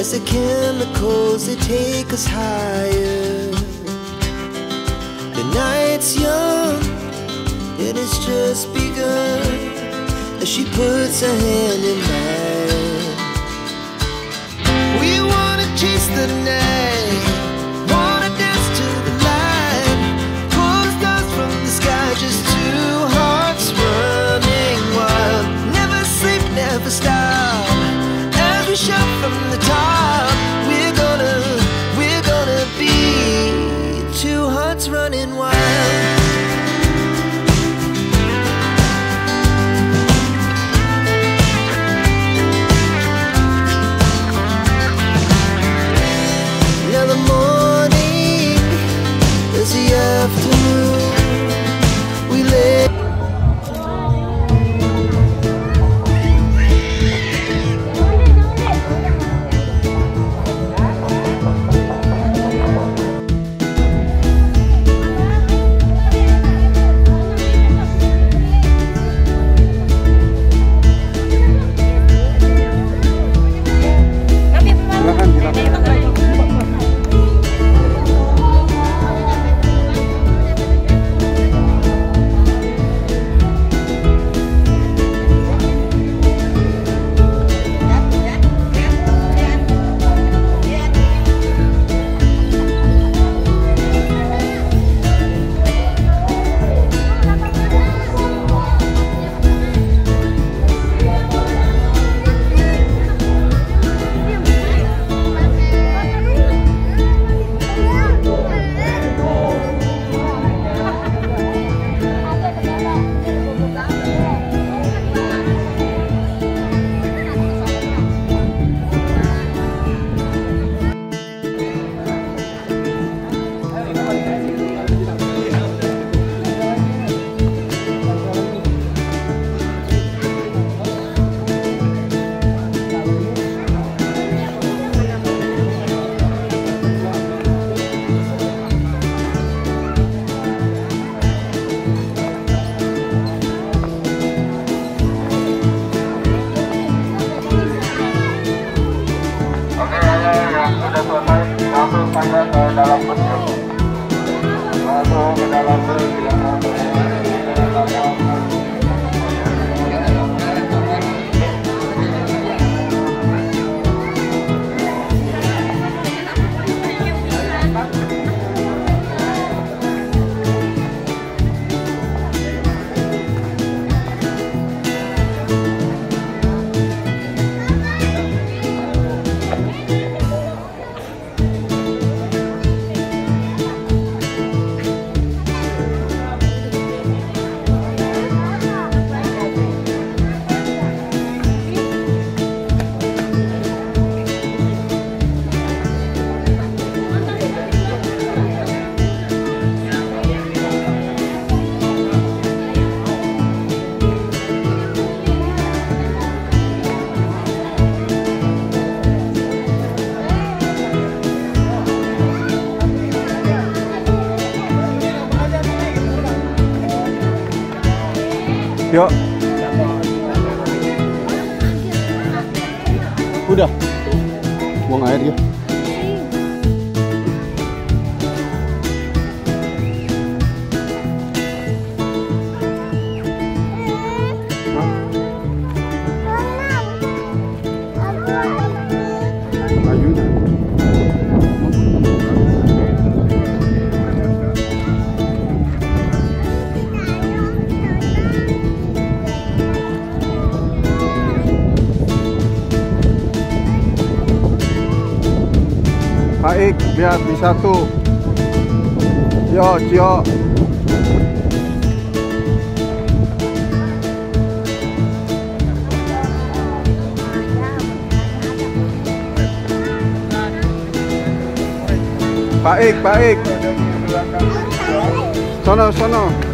as the chemicals they take us higher. The night's young, it has just begun, as she puts her hand in mine. We wanna chase the night, wanna dance to the light, pull the stars from the sky, just two hearts running wild. Never sleep, never stop, as we shout from the top. We're gonna be two hearts running wild. Now the morning is the afternoon. We lay. Yuk. Udah. Buang air ya. Baik, biar bisa tuh. Yo, Cio. Baik, baik. Sono, sono.